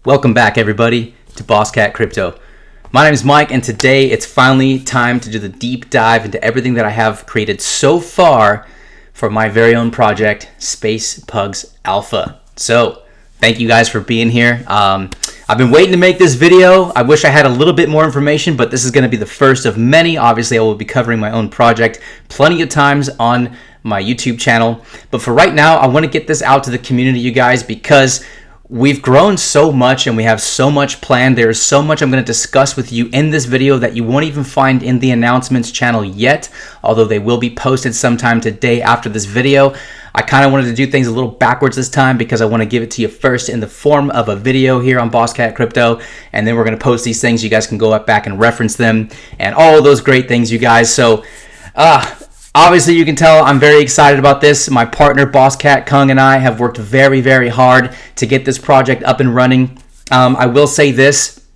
Welcome back, everybody, to Boss Cat Crypto. My name is Mike, and today it's finally time to do the deep dive into everything that I have created so far for my very own project, Space Pugs Alpha. So, thank you guys for being here. I've been waiting to make this video. I wish I had a little bit more information, but this is going to be the first of many. Obviously, I will be covering my own project plenty of times on my YouTube channel. But for right now, I want to get this out to the community, you guys, because we've grown so much and we have so much planned. There's so much I'm going to discuss with you in this video that you won't even find in the announcements channel yet, although they will be posted sometime today after this video. I kind of wanted to do things a little backwards this time because I want to give it to you first in the form of a video here on Boss Cat Crypto, and then we're going to post these things. You guys can go back and reference them and all those great things, you guys. So, obviously, you can tell I'm very excited about this. My partner, Boss Cat Kung, and I have worked very, very hard to get this project up and running. I will say this,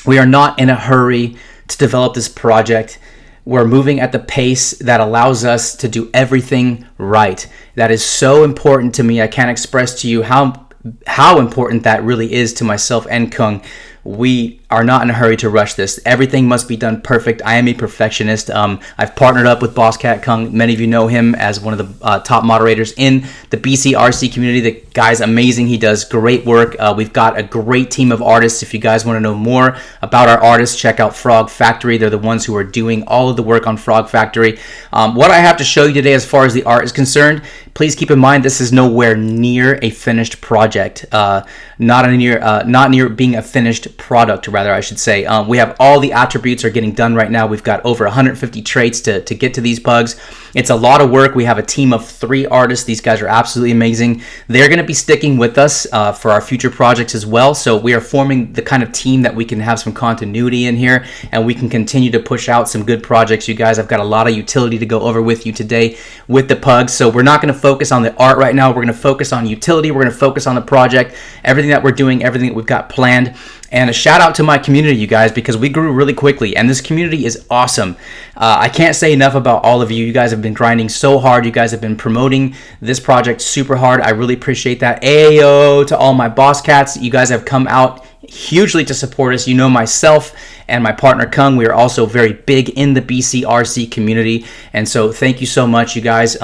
we are not in a hurry to develop this project. We're moving at the pace that allows us to do everything right. That is so important to me. I can't express to you how important that really is to myself and Kung. We are not in a hurry to rush this. Everything must be done perfect. I am a perfectionist. I've partnered up with Boss Cat Kung. Many of you know him as one of the top moderators in the BCRC community. The guy's amazing. He does great work. We've got a great team of artists. If you guys want to know more about our artists, check out Frog Factory. They're the ones who are doing all of the work on Frog Factory. What I have to show you today as far as the art is concerned, please keep in mind this is nowhere near a finished project. Not near being a finished product, rather, I should say. We have all the attributes are getting done right now. We've got over 150 traits to get to these pugs. It's a lot of work. We have a team of 3 artists. These guys are absolutely amazing. They're going to be sticking with us for our future projects as well. So we are forming the kind of team that we can have some continuity in here, and we can continue to push out some good projects. You guys, I've got a lot of utility to go over with you today with the pugs. So we're not going to focus on the art right now. We're going to focus on utility. We're going to focus on the project, everything that we're doing, everything that we've got planned. And a shout out to my community, you guys, because we grew really quickly, and this community is awesome. I can't say enough about all of you. You guys have been grinding so hard. You guys have been promoting this project super hard. I really appreciate that. Ayo to all my boss cats. You guys have come out hugely to support us. You know, myself and my partner Kung, we are also very big in the BCRC community, and so thank you so much, you guys.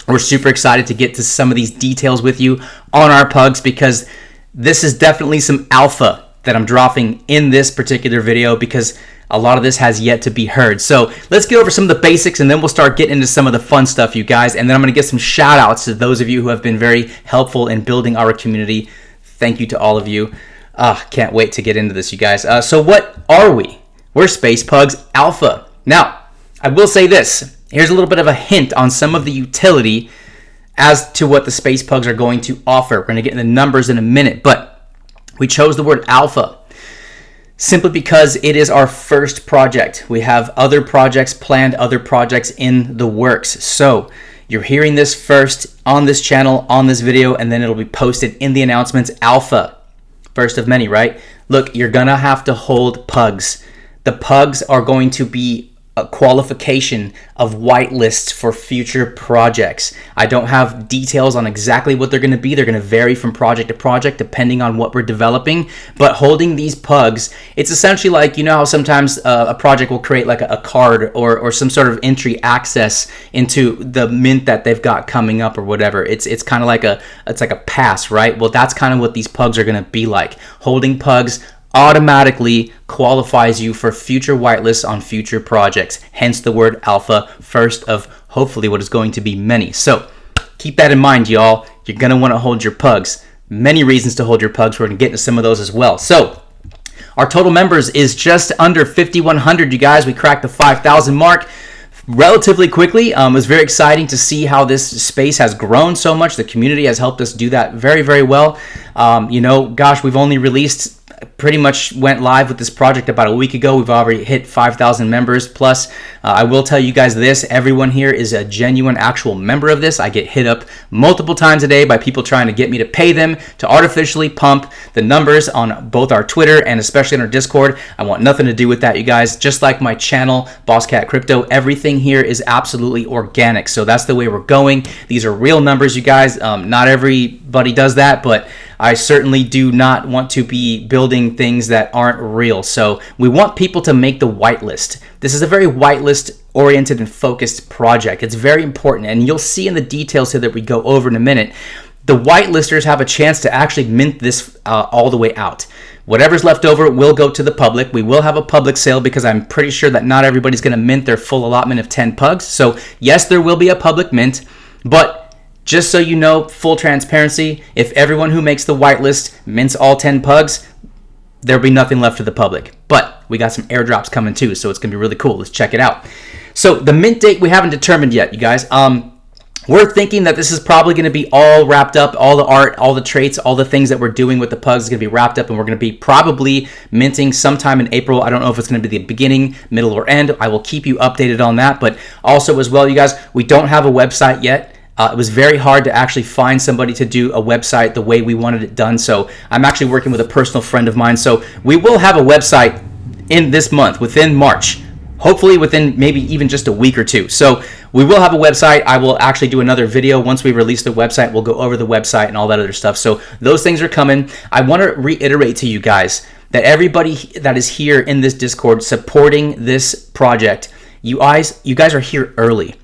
We're super excited to get to some of these details with you on our pugs, because this is definitely some alpha that I'm dropping in this particular video, because a lot of this has yet to be heard. So let's get over some of the basics, and then we'll start getting into some of the fun stuff, you guys. And then I'm going to get some shout outs to those of you who have been very helpful in building our community. Thank you to all of you. Can't wait to get into this, you guys. So what are we? We're Space Pugs Alpha. Now, I will say this. Here's a little bit of a hint on some of the utility as to what the Space Pugs are going to offer. We're going to get into the numbers in a minute, but we chose the word alpha simply because it is our first project. We have other projects planned, other projects in the works. So you're hearing this first on this channel, on this video, and then it'll be posted in the announcements. Alpha, first of many, right? Look, you're gonna have to hold pugs. The pugs are going to be a qualification of whitelists for future projects. I don't have details on exactly what they're going to be. They're going to vary from project to project depending on what we're developing. But holding these pugs, it's essentially like, you know how sometimes a project will create like a card or some sort of entry access into the mint that they've got coming up or whatever. It's kind of like it's like a pass, right? Well, that's kind of what these pugs are going to be like. Holding pugs automatically qualifies you for future whitelists on future projects. Hence the word alpha, first of hopefully what is going to be many. So keep that in mind, y'all. You're going to want to hold your pugs. Many reasons to hold your pugs. We're going to get into some of those as well. So our total members is just under 5,100, you guys. We cracked the 5,000 mark relatively quickly. It was very exciting to see how this space has grown so much. The community has helped us do that very, very well. You know, gosh, we've only released pretty much went live with this project about a week ago. We've already hit 5,000 members plus. I will tell you guys this, everyone here is a genuine actual member of this. I get hit up multiple times a day by people trying to get me to pay them to artificially pump the numbers on both our Twitter and especially on our Discord. I want nothing to do with that, you guys. Just like my channel, Boss Cat Crypto, everything here is absolutely organic. So that's the way we're going. These are real numbers, you guys. Not everybody does that, but I certainly do not want to be building things that aren't real. So we want people to make the whitelist. This is a very whitelist oriented and focused project. It's very important, and you'll see in the details here that we go over in a minute. The whitelisters have a chance to actually mint this all the way out. Whatever's left over will go to the public. We will have a public sale because I'm pretty sure that not everybody's going to mint their full allotment of 10 pugs. So yes, there will be a public mint, but just so you know, full transparency, if everyone who makes the whitelist mints all 10 pugs, there'll be nothing left to the public. But we got some airdrops coming too, so it's going to be really cool. Let's check it out. So the mint date we haven't determined yet, you guys. We're thinking that this is probably going to be all wrapped up, all the art, all the traits, all the things that we're doing with the pugs is going to be wrapped up, and we're going to be probably minting sometime in April. I don't know if it's going to be the beginning, middle, or end. I will keep you updated on that. But also as well, you guys, we don't have a website yet. It was very hard to actually find somebody to do a website the way we wanted it done. So I'm actually working with a personal friend of mine. So we will have a website in this month, within March. Hopefully within maybe even just a week or two. So we will have a website. I will actually do another video once we release the website. We'll go over the website and all that other stuff. So those things are coming. I want to reiterate to you guys that everybody that is here in this Discord supporting this project, you guys are here early,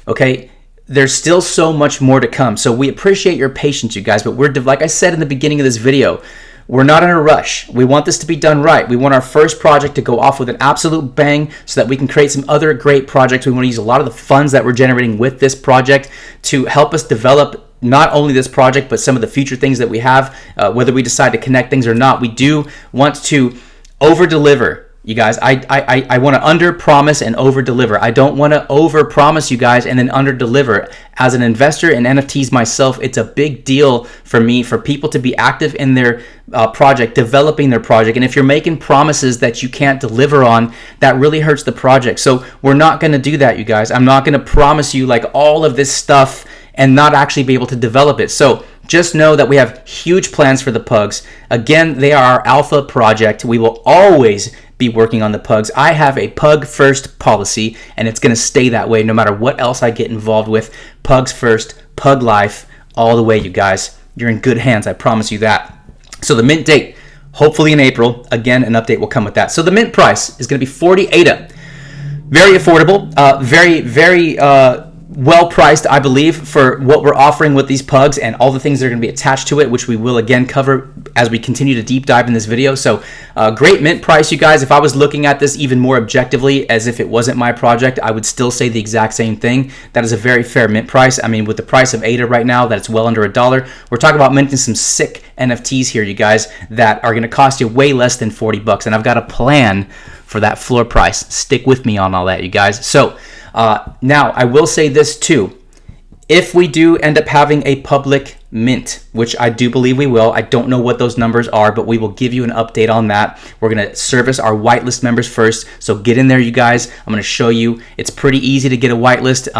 okay? There's still so much more to come. So we appreciate your patience, you guys, but we're, like I said in the beginning of this video, we're not in a rush. We want this to be done right. We want our first project to go off with an absolute bang so that we can create some other great projects. We want to use a lot of the funds that we're generating with this project to help us develop not only this project, but some of the future things that we have, whether we decide to connect things or not. We do want to over-deliver. You guys, I want to under-promise and over-deliver. I don't want to over-promise you guys and then under-deliver. As an investor in NFTs myself, it's a big deal for me for people to be active in their project, developing their project. And if you're making promises that you can't deliver on, that really hurts the project. So we're not going to do that, you guys. I'm not going to promise you like all of this stuff and not actually be able to develop it. So just know that we have huge plans for the pugs. Again, they are our alpha project. We will always be working on the pugs. I have a pug first policy, and it's going to stay that way no matter what else I get involved with. Pugs first, pug life, all the way, you guys. You're in good hands, I promise you that. So the mint date, hopefully in April. Again, an update will come with that. So the mint price is going to be 40 ADA. Very affordable, very well priced, I believe, for what we're offering with these pugs and all the things that are going to be attached to it, which we will again cover as we continue to deep dive in this video. So great mint price, you guys. If I was looking at this even more objectively as if it wasn't my project, I would still say the exact same thing. That is a very fair mint price. I mean, with the price of ADA right now, that's well under $1. We're talking about minting some sick NFTs here, you guys, that are going to cost you way less than 40 bucks. And I've got a plan for that floor price. Stick with me on all that, you guys. So now I will say this too. If we do end up having a public mint, which I do believe we will, I don't know what those numbers are, but we will give you an update on that. We're going to service our whitelist members first. So get in there, you guys. I'm going to show you. It's pretty easy to get a whitelist.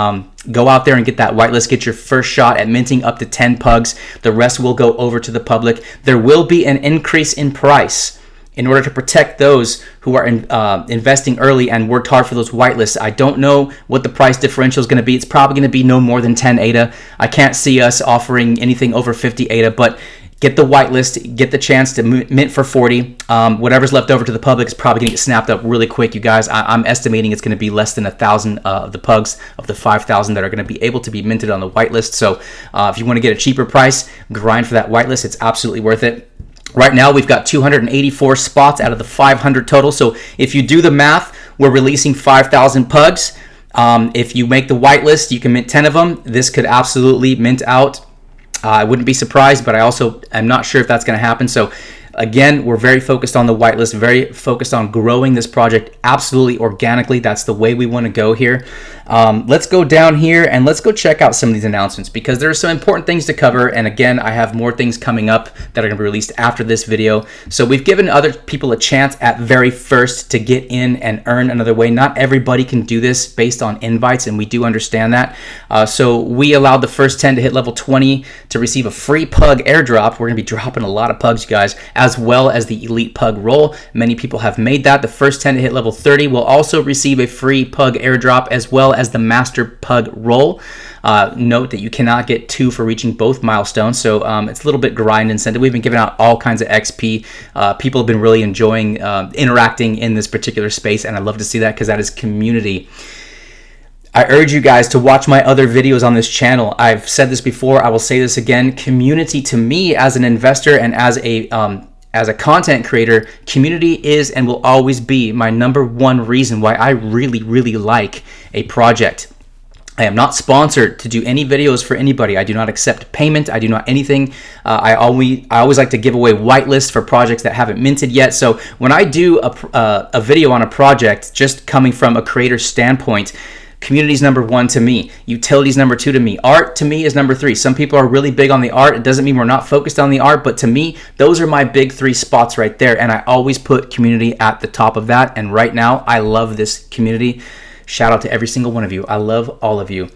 Go out there and get that whitelist. Get your first shot at minting up to 10 pugs. The rest will go over to the public. There will be an increase in price in order to protect those who are investing early and worked hard for those whitelists. I don't know what the price differential is going to be. It's probably going to be no more than 10 ADA. I can't see us offering anything over 50 ADA, but get the whitelist, get the chance to mint for 40. Whatever's left over to the public is probably going to get snapped up really quick, you guys. I'm estimating it's going to be less than 1,000 of the pugs of the 5,000 that are going to be able to be minted on the whitelist. So if you want to get a cheaper price, grind for that whitelist. It's absolutely worth it. Right now, we've got 284 spots out of the 500 total. So if you do the math, we're releasing 5,000 pugs. If you make the whitelist, you can mint 10 of them. This could absolutely mint out. I wouldn't be surprised, but I also am not sure if that's going to happen. So again, we're very focused on the whitelist, very focused on growing this project absolutely organically. That's the way we want to go here. Let's go down here and let's go check out some of these announcements, because there are some important things to cover. And again, I have more things coming up that are going to be released after this video. So we've given other people a chance at very first to get in and earn another way. Not everybody can do this based on invites, and we do understand that. So we allowed the first 10 to hit level 20 to receive a free pug airdrop. We're going to be dropping a lot of pugs, you guys, as well as the elite pug roll. Many people have made that. The first 10 to hit level 30 will also receive a free pug airdrop, as well as the master pug roll. Note that you cannot get 2 for reaching both milestones, so it's a little bit grind incentive. We've been giving out all kinds of XP. People have been really enjoying interacting in this particular space, and I love to see that, because that is community. I urge you guys to watch my other videos on this channel. I've said this before, I will say this again. Community, to me, as an investor and as a content creator, community is and will always be my #1 reason why I really like a project. I am not sponsored to do any videos for anybody. I do not accept payment. I do not anything. I always like to give away whitelist for projects that haven't minted yet. So when I do a video on a project, just coming from a creator standpoint, community is #1 to me. Utility is #2 to me. Art to me is #3. Some people are really big on the art. It doesn't mean we're not focused on the art, but to me, those are my big 3 spots right there. And I always put community at the top of that. And right now, I love this community. Shout out to every single one of you. I love all of you.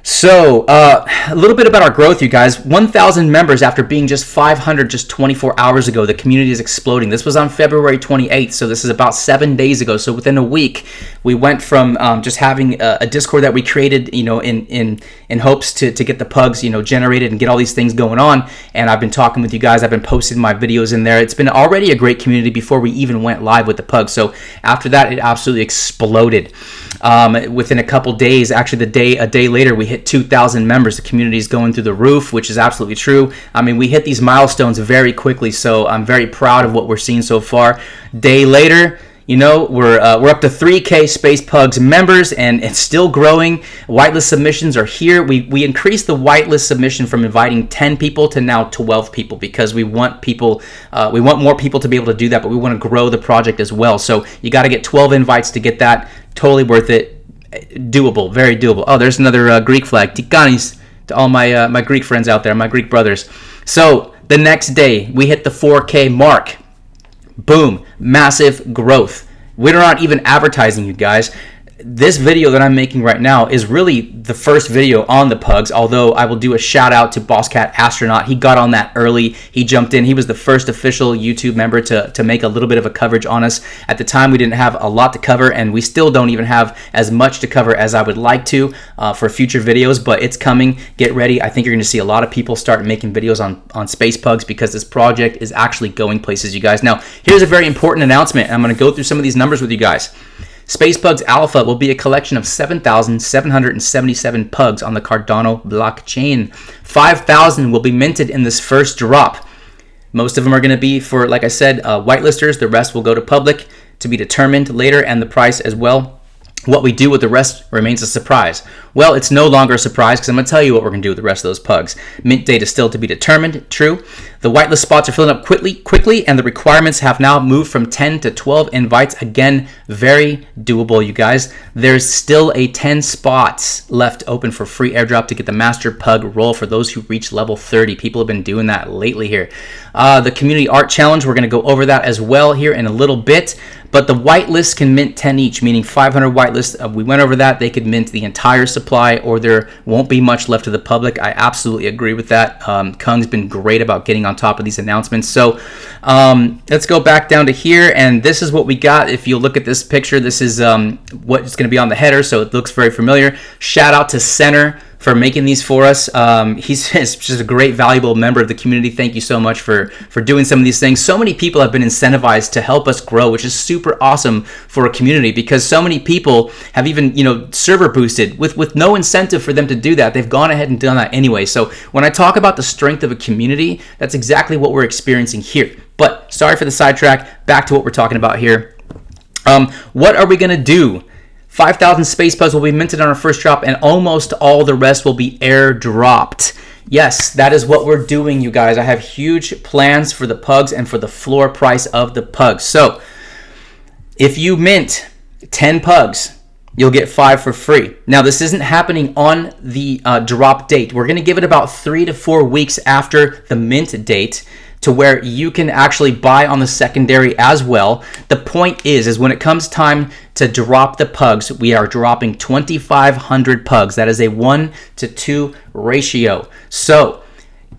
So a little bit about our growth, you guys. 1,000 members after being just 500 just 24 hours ago. The community is exploding. This was on February 28th, so this is about 7 days ago. So within a week, we went from just having a Discord that we created, in hopes to get the pugs, generated and get all these things going on. And I've been talking with you guys. I've been posting my videos in there. It's been already a great community before we even went live with the pugs. So after that, it absolutely exploded. Within a couple days, actually a day later, we hit 2,000 members. The community is going through the roof, which is absolutely true. I mean, we hit these milestones very quickly, so I'm very proud of what we're seeing so far. Day later, we're up to 3K Space Pugs members, and it's still growing. Whitelist submissions are here. We increased the whitelist submission from inviting 10 people to now 12 people, because we want more people to be able to do that, but we want to grow the project as well. So you got to get 12 invites to get that. Totally worth it. Doable, very doable. Oh, there's another Greek flag. Tikanis to all my Greek friends out there, my Greek brothers. So the next day, we hit the 4K mark. Boom, massive growth. We're not even advertising, you guys. This video that I'm making right now is really the first video on the pugs, although I will do a shout out to Boss Cat Astronaut. He got on that early. He jumped in. He was the first official YouTube member to make a little bit of a coverage on us. At the time, we didn't have a lot to cover, and we still don't even have as much to cover as I would like to for future videos, but it's coming. Get ready. I think you're going to see a lot of people start making videos on space pugs, because this project is actually going places, you guys. Now, here's a very important announcement. I'm going to go through some of these numbers with you guys. Space Pugs Alpha will be a collection of 7,777 pugs on the Cardano blockchain. 5,000 will be minted in this first drop. Most of them are going to be for, like I said, whitelisters. The rest will go to public to be determined later, and the price as well. What we do with the rest remains a surprise. Well, it's no longer a surprise, because I'm going to tell you what we're going to do with the rest of those pugs. Mint date is still to be determined, true. The whitelist spots are filling up quickly, and the requirements have now moved from 10 to 12 invites. Again, very doable, you guys. There's still a 10 spots left open for free airdrop to get the master pug roll for those who reach level 30. People have been doing that lately here. The community art challenge, we're going to go over that as well here in a little bit. But the whitelist can mint 10 each, meaning 500 whitelists. We went over that. They could mint the entire supply, or there won't be much left to the public. I absolutely agree with that. Kung's been great about getting on top of these announcements. So let's go back down to here, and this is what we got. If you look at this picture, this is what's going to be on the header, so it looks very familiar. Shout out to Center for making these for us. He's just a great, valuable member of the community. Thank you so much for doing some of these things. So many people have been incentivized to help us grow, which is super awesome for a community, because so many people have even, server boosted with no incentive for them to do that. They've gone ahead and done that anyway. So when I talk about the strength of a community, that's exactly what we're experiencing here. But sorry for the sidetrack. Back to what we're talking about here. What are we going to do? 5,000 space pugs will be minted on our first drop, and almost all the rest will be airdropped. Yes, that is what we're doing, you guys. I have huge plans for the pugs and for the floor price of the pugs. So if you mint 10 pugs, you'll get 5 for free. Now, this isn't happening on the drop date. We're going to give it about 3 to 4 weeks after the mint date to where you can actually buy on the secondary as well. The point is when it comes time to drop the pugs, we are dropping 2,500 pugs. That is a 1-to-2 ratio. So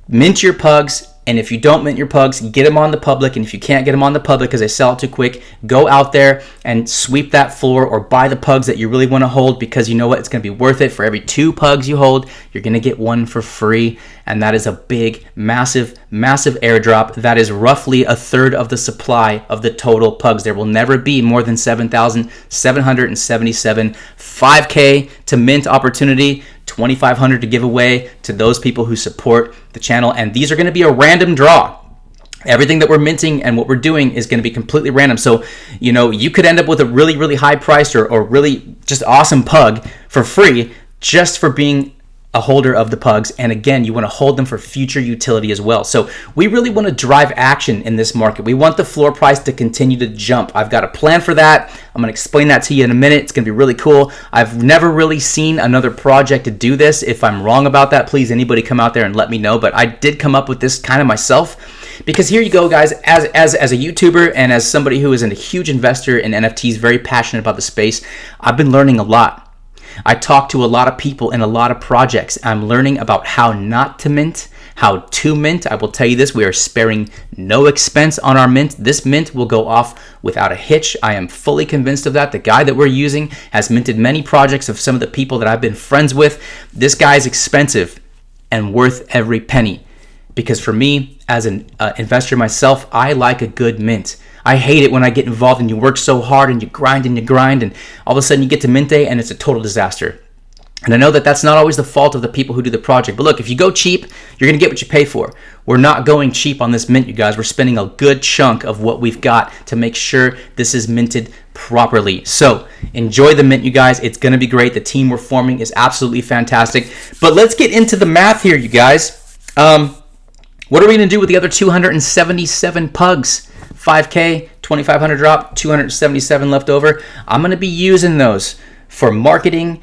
mint your pugs. And if you don't mint your pugs, get them on the public. And if you can't get them on the public because they sell out too quick, go out there and sweep that floor or buy the pugs that you really want to hold, because you know what? It's going to be worth it. For every 2 pugs you hold, you're going to get 1 for free. And that is a big, massive, massive airdrop. That is roughly a third of the supply of the total pugs. There will never be more than 7,777 5K to mint opportunity. 2,500 to give away to those people who support the channel, and these are going to be a random draw. Everything that we're minting and what we're doing is going to be completely random. So, you know, you could end up with a really, really high priced or really just awesome pug for free just for being a holder of the pugs. And again, you want to hold them for future utility as well. So we really want to drive action in this market. We want the floor price to continue to jump. I've got a plan for that. I'm going to explain that to you in a minute. It's going to be really cool. I've never really seen another project to do this. If I'm wrong about that, please anybody come out there and let me know. But I did come up with this kind of myself, because here you go, guys, as a YouTuber and as somebody who is a huge investor in NFTs, very passionate about the space, I've been learning a lot. I talk to a lot of people in a lot of projects. I'm learning about how not to mint, how to mint. I will tell you this, we are sparing no expense on our mint. This mint will go off without a hitch. I am fully convinced of that. The guy that we're using has minted many projects of some of the people that I've been friends with. This guy is expensive and worth every penny, because for me, as an investor myself, I like a good mint. I hate it when I get involved and you work so hard and you grind and all of a sudden you get to mint day and it's a total disaster. And I know that that's not always the fault of the people who do the project. But look, if you go cheap, you're going to get what you pay for. We're not going cheap on this mint, you guys. We're spending a good chunk of what we've got to make sure this is minted properly. So enjoy the mint, you guys. It's going to be great. The team we're forming is absolutely fantastic. But let's get into the math here, you guys. What are we going to do with the other 277 pugs? 5K, 2,500 drop, 277 left over. I'm going to be using those for marketing,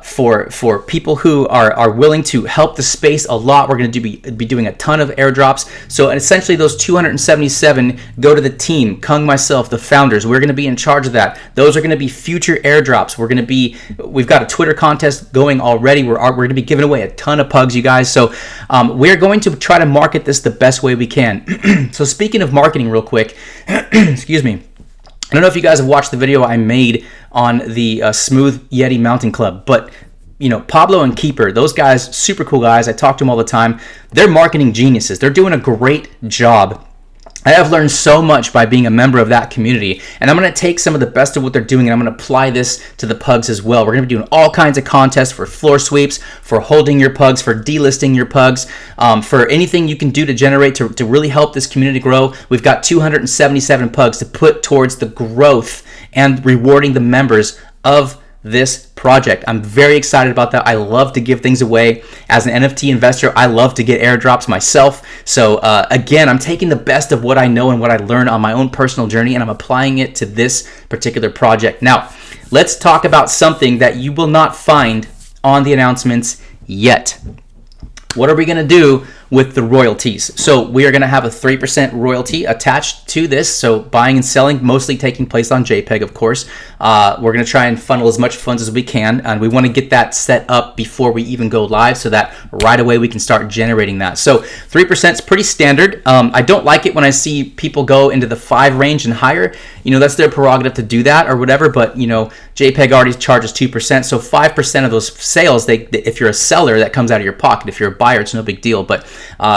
for people who are willing to help the space a lot. We're going to be doing a ton of airdrops. So essentially those 277 go to the team, Kung, myself, the founders. We're going to be in charge of that. Those are going to be future airdrops. We've got a Twitter contest going already. We're going to be giving away a ton of pugs, you guys. So we're going to try to market this the best way we can. So speaking of marketing real quick, excuse me. I don't know if you guys have watched the video I made on the Smooth Yeti Mountain Club, but you know, Pablo and Keeper, those guys, super cool guys. I talk to them all the time. They're marketing geniuses. They're doing a great job. I have learned so much by being a member of that community, and I'm going to take some of the best of what they're doing and I'm going to apply this to the pugs as well. We're going to be doing all kinds of contests for floor sweeps, for holding your pugs, for delisting your pugs, for anything you can do to generate to really help this community grow. We've got 277 pugs to put towards the growth and rewarding the members of this project. I'm very excited about that. I love to give things away. As an NFT investor, I love to get airdrops myself. So again, I'm taking the best of what I know and what I learned on my own personal journey, and I'm applying it to this particular project. Now, let's talk about something that you will not find on the announcements yet. What are we going to do with the royalties? So we are going to have a 3% royalty attached to this. So buying and selling mostly taking place on JPEG, of course. We're going to try and funnel as much funds as we can, and we want to get that set up before we even go live so that right away we can start generating that. So 3% is pretty standard. I don't like it when I see people go into the 5 range and higher. You know, that's their prerogative to do that or whatever, but you know, JPEG already charges 2%. So 5% of those sales, if you're a seller, that comes out of your pocket. If you're a buyer, it's no big deal. But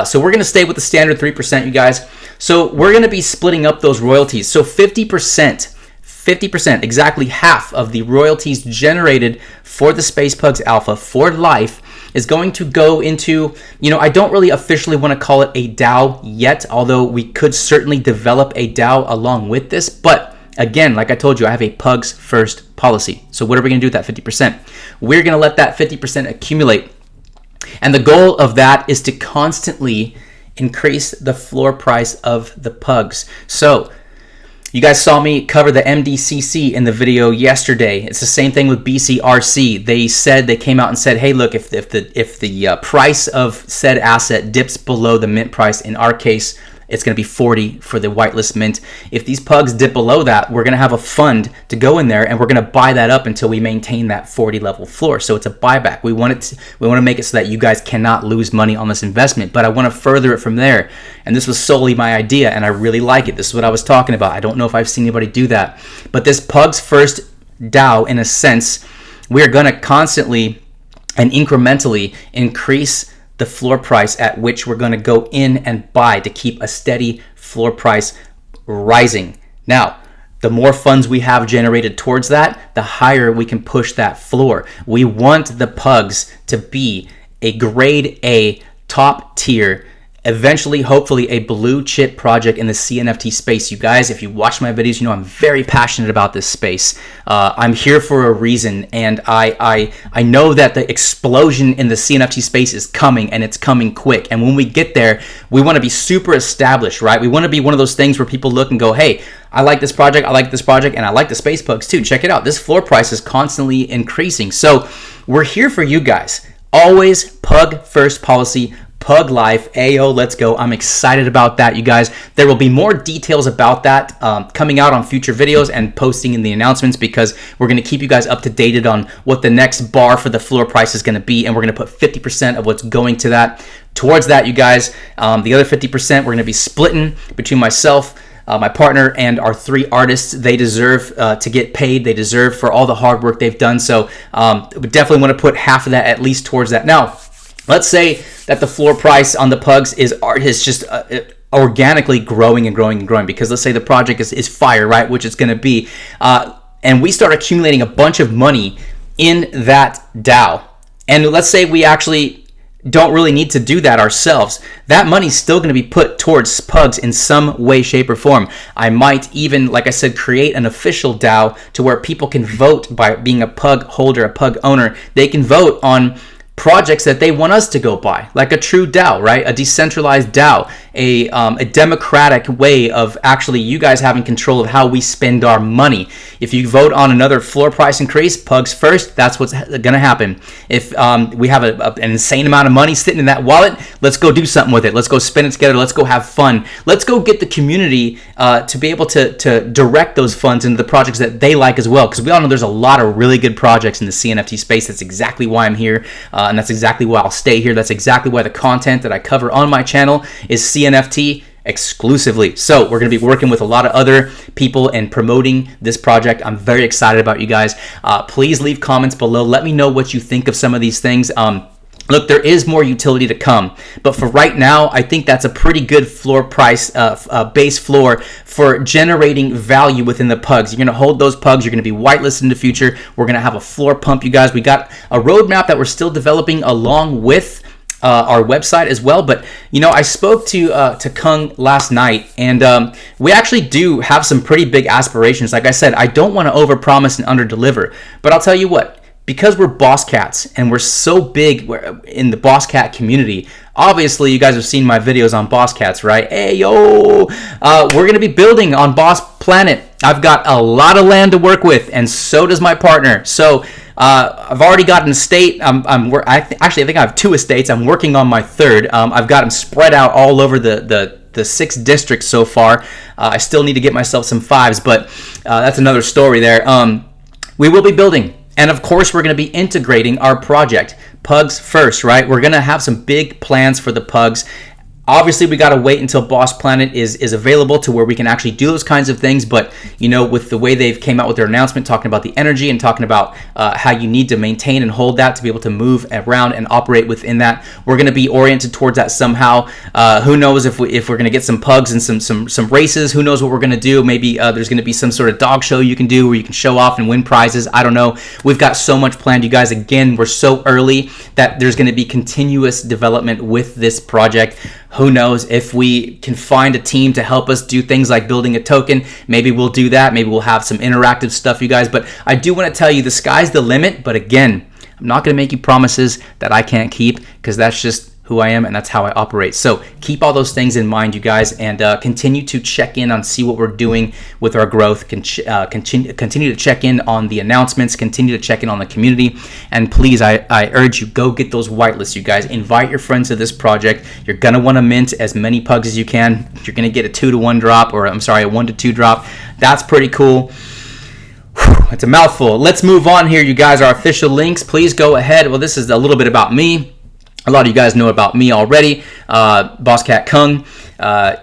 so we're going to stay with the standard 3%, you guys. So we're going to be splitting up those royalties. So 50%, exactly half of the royalties generated for the Space Pugs Alpha for life is going to go into, you know, I don't really officially want to call it a DAO yet, although we could certainly develop a DAO along with this. But again, like I told you, I have a Pugs first policy. So what are we going to do with that 50%? We're going to let that 50% accumulate. And the goal of that is to constantly increase the floor price of the pugs. So You guys saw me cover the MDCC in the video yesterday. It's the same thing with BCRC. They came out and said, hey, look, if the price of said asset dips below the mint price, in our case, it's going to be 40 for the whitelist mint. If these pugs dip below that, we're going to have a fund to go in there, and we're going to buy that up until we maintain that 40 level floor. So it's a buyback. We want to make it so that you guys cannot lose money on this investment, but I want to further it from there. And this was solely my idea, and I really like it. This is what I was talking about. I don't know if I've seen anybody do that, but this Pugs First DAO, in a sense, we are going to constantly and incrementally increase the floor price at which we're going to go in and buy to keep a steady floor price rising. Now, the more funds we have generated towards that, the higher we can push that floor. We want the Pugs to be a grade A, top tier, eventually, hopefully, a blue chip project in the CNFT space. You guys, if you watch my videos, you know I'm very passionate about this space. I'm here for a reason, and I know that the explosion in the CNFT space is coming, and it's coming quick. And when we get there, we want to be super established, right? We want to be one of those things where people look and go, hey, I like this project, and I like the space Pugs too. Check it out. This floor price is constantly increasing. So we're here for you guys. Always Pug First policy, Pug Life. Ayo, let's go. I'm excited about that, you guys. There will be more details about that coming out on future videos and posting in the announcements, because we're going to keep you guys up to date on what the next bar for the floor price is going to be, and we're going to put 50% of what's going to that towards that, you guys. The other 50% we're going to be splitting between myself, my partner, and our 3 artists. They deserve to get paid. They deserve for all the hard work they've done. So we definitely want to put half of that at least towards that. Now, let's say that the floor price on the Pugs is just organically growing and growing and growing, because let's say the project is fire, right, which it's going to be, and we start accumulating a bunch of money in that DAO. And let's say we actually don't really need to do that ourselves. That money's still going to be put towards Pugs in some way, shape, or form. I might even, like I said, create an official DAO to where people can vote by being a Pug holder, a Pug owner. They can vote on projects that they want us to go buy, like a true DAO, right? A decentralized DAO, a democratic way of actually you guys having control of how we spend our money. If you vote on another floor price increase, Pugs First, that's what's going to happen. If we have an insane amount of money sitting in that wallet, let's go do something with it. Let's go spend it together. Let's go have fun. Let's go get the community to be able to direct those funds into the projects that they like as well, because we all know there's a lot of really good projects in the CNFT space. That's exactly why I'm here. And that's exactly why I'll stay here. That's exactly why the content that I cover on my channel is CNFT exclusively. So we're going to be working with a lot of other people and promoting this project. I'm very excited about you guys. Please leave comments below. Let me know what you think of some of these things. Look, there is more utility to come, but for right now, I think that's a pretty good floor price, base floor for generating value within the Pugs. You're going to hold those Pugs. You're going to be whitelisted in the future. We're going to have a floor pump, you guys. We got a roadmap that we're still developing along with our website as well. But you know, I spoke to Kung last night, and we actually do have some pretty big aspirations. Like I said, I don't want to overpromise and underdeliver, but I'll tell you what. Because we're Boss Cats and we're so big in the Boss Cat community, obviously you guys have seen my videos on Boss Cats, right? Hey, yo! We're going to be building on Boss Planet. I've got a lot of land to work with, and so does my partner. So I've already got an estate. I think I have 2 estates. I'm working on my 3rd. I've got them spread out all over the 6 districts so far. I still need to get myself some 5s, but that's another story there. We will be building. And of course, we're going to be integrating our project, Pugs First, right? We're going to have some big plans for the Pugs. Obviously, we got to wait until Boss Planet is available to where we can actually do those kinds of things. But, you know, with the way they've came out with their announcement, talking about the energy and talking about how you need to maintain and hold that to be able to move around and operate within that, we're going to be oriented towards that somehow. Who knows if we're going to get some Pugs and some races? Who knows what we're going to do? Maybe there's going to be some sort of dog show you can do where you can show off and win prizes. I don't know. We've got so much planned, you guys. Again, we're so early that there's going to be continuous development with this project. Who knows if we can find a team to help us do things like building a token. Maybe we'll do that. Maybe we'll have some interactive stuff, you guys. But I do want to tell you the sky's the limit. But again, I'm not going to make you promises that I can't keep, because that's just who I am, and that's how I operate. So keep all those things in mind, you guys, and continue to check in on see what we're doing with our growth. Continue to check in on the announcements, continue to check in on the community, and please, I urge you, go get those whitelists, you guys. Invite your friends to this project. You're gonna want to mint as many pugs as you can. You're gonna get a 2-to-1 drop, or I'm sorry, a 1-to-2 drop. That's pretty cool. It's a mouthful. Let's move on here, you guys. Our official links, please go ahead. Well, this is a little bit about me. A lot of you guys know about me already. Boss Cat Kung.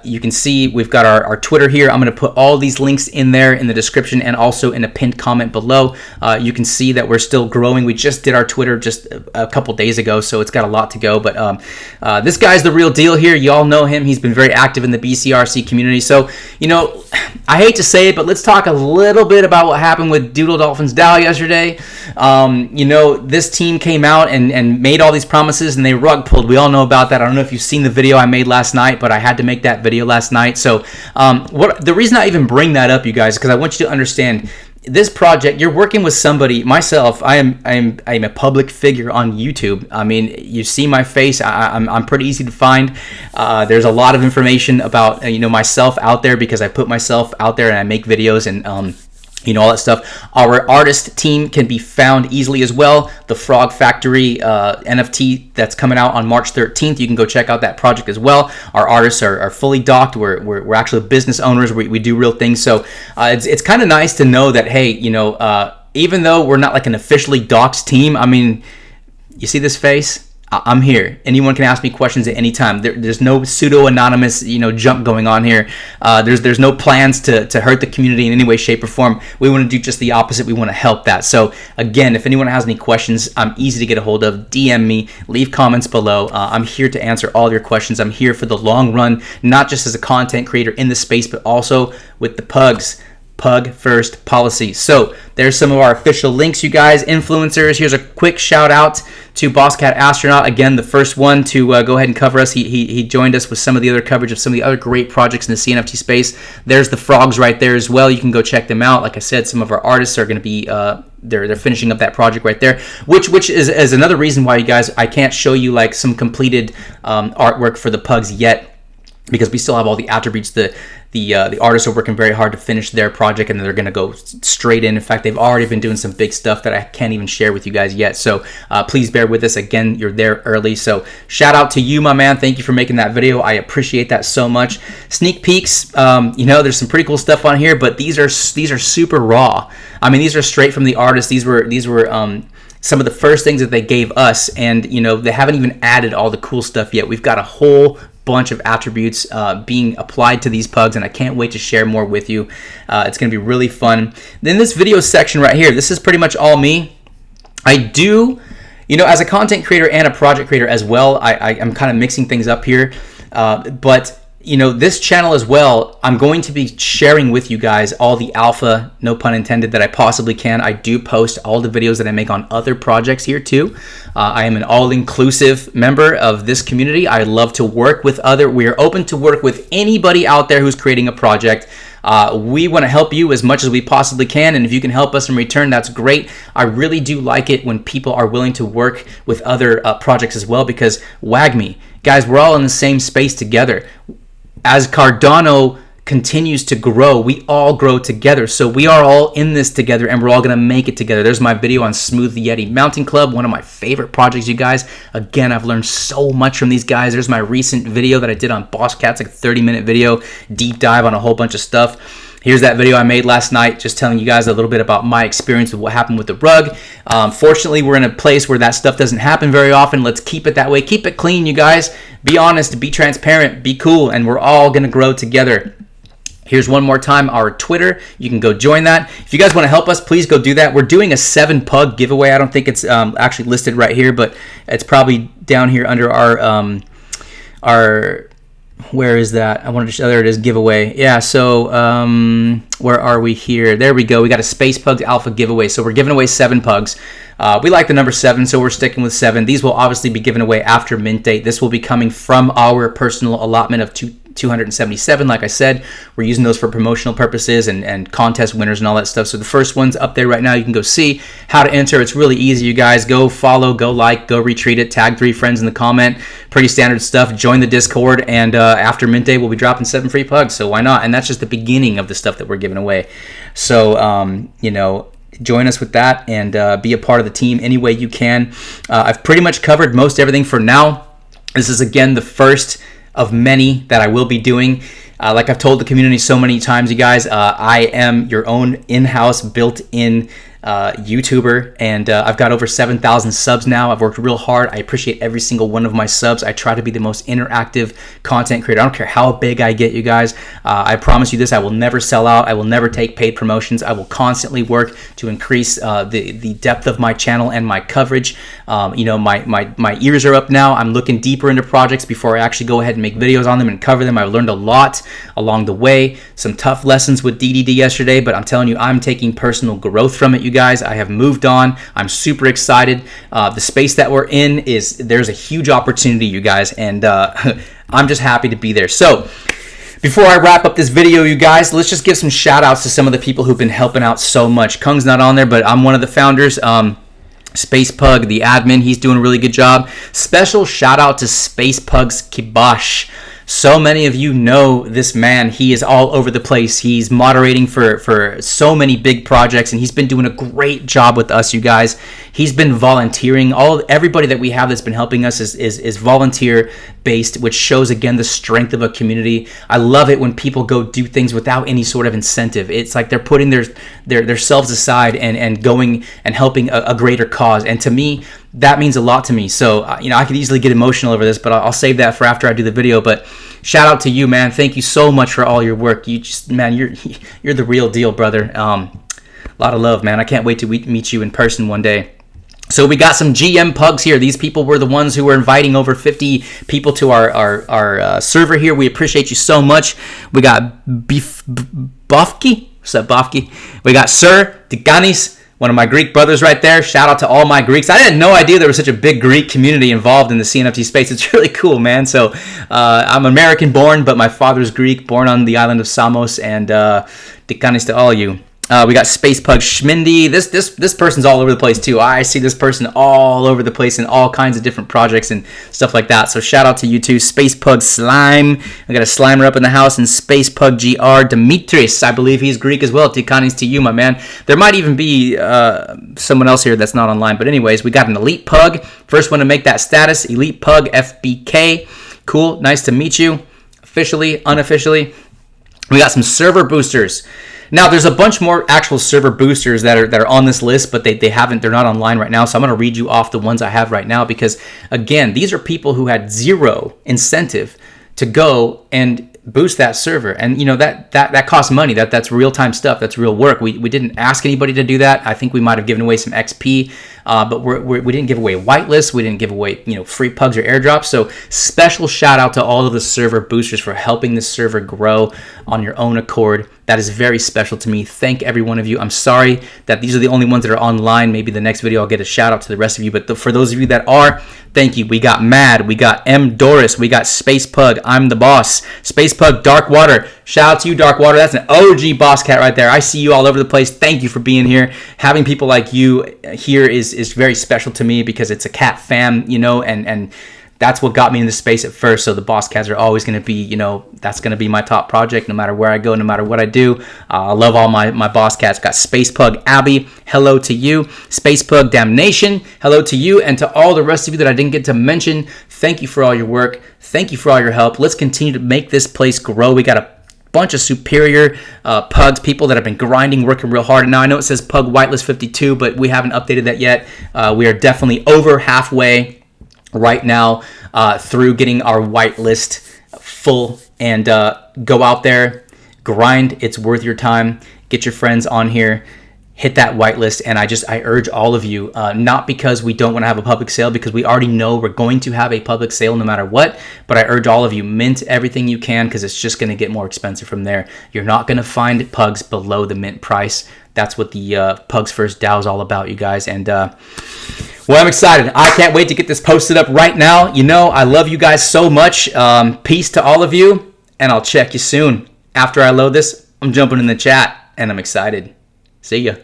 You can see we've got our Twitter here. I'm going to put all these links in there in the description and also in a pinned comment below. You can see that we're still growing. We just did our Twitter just a couple days ago, so it's got a lot to go. But this guy's the real deal here. You all know him. He's been very active in the BCRC community. So, you know, I hate to say it, but let's talk a little bit about what happened with Doodle Dolphins DAO yesterday. You know, this team came out and made all these promises, and they rug pulled. We all know about that. I don't know if you've seen the video I made last night, but I had to make that video last night. So the reason I even bring that up, you guys, is because I want you to understand this project. You're working with somebody. Myself, I'm a public figure on YouTube. I mean, you see my face. I'm pretty easy to find. There's a lot of information about myself out there because I put myself out there and I make videos and all that stuff. Our artist team can be found easily as well. The Frog Factory NFT that's coming out on March 13th. You can go check out that project as well. Our artists are fully docked. We're actually business owners. We do real things. So it's kind of nice to know that, hey, even though we're not like an officially doxed team, I mean, you see this face? I'm here. Anyone can ask me questions at any time. There's no pseudo-anonymous, junk going on here. There's no plans to hurt the community in any way, shape, or form. We want to do just the opposite. We want to help that. So again, if anyone has any questions, I'm easy to get a hold of. DM me, leave comments below. I'm here to answer all your questions. I'm here for the long run, not just as a content creator in the space, but also with the Pugs. Pug first policy. So there's some of our official links, you guys. Influencers. Here's a quick shout out to Boss Cat Astronaut. Again, the first one to go ahead and cover us. He joined us with some of the other coverage of some of the other great projects in the CNFT space. There's the Frogs right there as well. You can go check them out. Like I said, some of our artists are going to be they're finishing up that project right there, which is another reason why, you guys, I can't show you like some completed artwork for the Pugs yet, because we still have all the attributes. The artists are working very hard to finish their project, and they're going to go straight in. In fact, they've already been doing some big stuff that I can't even share with you guys yet. So please bear with us. Again, you're there early. So shout out to you, my man. Thank you for making that video. I appreciate that so much. Sneak peeks. There's some pretty cool stuff on here, but these are super raw. I mean, these are straight from the artist. These were some of the first things that they gave us, and they haven't even added all the cool stuff yet. We've got a whole bunch of attributes being applied to these pugs, and I can't wait to share more with you. It's going to be really fun. Then this video section right here, this is pretty much all me. I do, as a content creator and a project creator as well, I'm kind of mixing things up here, but this channel as well, I'm going to be sharing with you guys all the alpha, no pun intended, that I possibly can. I do post all the videos that I make on other projects here too. I am an all-inclusive member of this community. I love to work with we are open to work with anybody out there who's creating a project. We want to help you as much as we possibly can, and if you can help us in return, that's great. I really do like it when people are willing to work with other projects as well, because WAGME, guys, we're all in the same space together. As Cardano continues to grow, we all grow together. So we are all in this together, and we're all going to make it together. There's my video on Smooth Yeti Mountain Club, one of my favorite projects, you guys. Again, I've learned so much from these guys. There's my recent video that I did on Boss Cats, like a 30-minute video, deep dive on a whole bunch of stuff. Here's that video I made last night, just telling you guys a little bit about my experience with what happened with the rug. Fortunately, we're in a place where that stuff doesn't happen very often. Let's keep it that way. Keep it clean, you guys. Be honest, be transparent, be cool, and we're all going to grow together. Here's one more time our Twitter. You can go join that. If you guys want to help us, please go do that. We're doing a 7-pug giveaway. I don't think it's actually listed right here, but it's probably down here under our where is that? I wanted to show, there it is, giveaway. Yeah, so where are we here? There we go. We got a Space Pugs Alpha giveaway. So we're giving away 7 pugs. We like the number 7, so we're sticking with 7. These will obviously be given away after mint date. This will be coming from our personal allotment of 277. Like I said, we're using those for promotional purposes and contest winners and all that stuff. So the first one's up there right now. You can go see how to enter. It's really easy, you guys. Go follow, go like, go retweet it, tag 3 friends in the comment. Pretty standard stuff. Join the Discord, and after mint day, we'll be dropping 7 free pugs. So why not? And that's just the beginning of the stuff that we're giving away. So, you know, join us with that and be a part of the team any way you can. I've pretty much covered most everything for now. This is, again, the first of many that I will be doing. Like I've told the community so many times, you guys, I am your own in-house, built-in YouTuber, and I've got over 7,000 subs now. I've worked real hard. I appreciate every single one of my subs. I try to be the most interactive content creator. I don't care how big I get, you guys. I promise you this, I will never sell out. I will never take paid promotions. I will constantly work to increase the depth of my channel and my coverage. You know, my ears are up now. I'm looking deeper into projects before I actually go ahead and make videos on them and cover them. I've learned a lot along the way. Some tough lessons with DDD yesterday, but I'm telling you, I'm taking personal growth from it, you guys. I have moved on. I'm super excited. The space that we're in there's a huge opportunity, you guys, and I'm just happy to be there. So before I wrap up this video, you guys, let's just give some shout outs to some of the people who've been helping out so much. Kung's not on there, but I'm one of the founders. Space Pug, the admin, he's doing a really good job. Special shout out to Space Pug's Kibosh. So many of you know this man. He is all over the place. He's moderating for so many big projects, and he's been doing a great job with us, you guys. He's been volunteering. Everybody that we have that's been helping us is volunteer based, which shows again the strength of a community. I love it when people go do things without any sort of incentive. It's like they're putting their selves aside and going and helping a greater cause. And to me, that means a lot to me. So, you know, I could easily get emotional over this, but I'll save that for after I do the video. But shout out to you, man. Thank you so much for all your work. You just, man, you're the real deal, brother. A lot of love, man. I can't wait to meet you in person one day. So we got some GM Pugs here. These people were the ones who were inviting over 50 people to our server here. We appreciate you so much. We got Bofki. What's up, Bofki? We got Sir Tikanis, one of my Greek brothers right there. Shout out to all my Greeks. I had no idea there was such a big Greek community involved in the CNFT space. It's really cool, man. So I'm American born, but my father's Greek, born on the island of Samos, and Tikanis to all of you. We got Space Pug Schmindy. This person's all over the place too. I see this person all over the place in all kinds of different projects and stuff like that. So shout out to you too. Space Pug Slime. I got a Slimer up in the house, and Space Pug GR Dimitris. I believe he's Greek as well. Tikanis to you, my man. There might even be someone else here that's not online. But anyways, we got an Elite Pug. First one to make that status. Elite Pug FBK. Cool. Nice to meet you. Officially, unofficially. We got some server boosters. Now, there's a bunch more actual server boosters that are on this list, but they're not online right now. So I'm going to read you off the ones I have right now because, again, these are people who had zero incentive to go and boost that server. And, you know, that costs money. That's real-time stuff. That's real work. We didn't ask anybody to do that. I think we might have given away some XP, but we didn't give away whitelists. We didn't give away, you know, free pugs or airdrops. So special shout out to all of the server boosters for helping this server grow on your own accord. That is very special to me. Thank every one of you. I'm sorry that these are the only ones that are online. Maybe the next video I'll get a shout out to the rest of you. But for those of you that are, thank you. We got Mad. We got M. Doris. We got Space Pug. I'm the boss. Space Pug Dark Water. Shout out to you, Dark Water. That's an OG boss cat right there. I see you all over the place. Thank you for being here. Having people like you here is very special to me because it's a cat fam, you know, and that's what got me in the space at first. So the boss cats are always going to be, you know, that's going to be my top project no matter where I go, no matter what I do. I love all my boss cats. Got Space Pug Abby. Hello to you. Space Pug Damnation. Hello to you. And to all the rest of you that I didn't get to mention, thank you for all your work. Thank you for all your help. Let's continue to make this place grow. We got a bunch of superior pugs, people that have been grinding, working real hard. And now I know it says Pug Whitelist 52, but we haven't updated that yet. We are definitely over halfway right now through getting our whitelist full, and go out there, grind. It's worth your time. Get your friends on here, hit that whitelist. And I urge all of you, not because we don't want to have a public sale, because we already know we're going to have a public sale no matter what, but I urge all of you, mint everything you can, because it's just going to get more expensive from there. You're not going to find pugs below the mint price. That's what the Pugs First DAO is all about, you guys. And well, I'm excited. I can't wait to get this posted up right now. You know, I love you guys so much. Peace to all of you. and I'll check you soon. After I load this, I'm jumping in the chat, and I'm excited. See ya.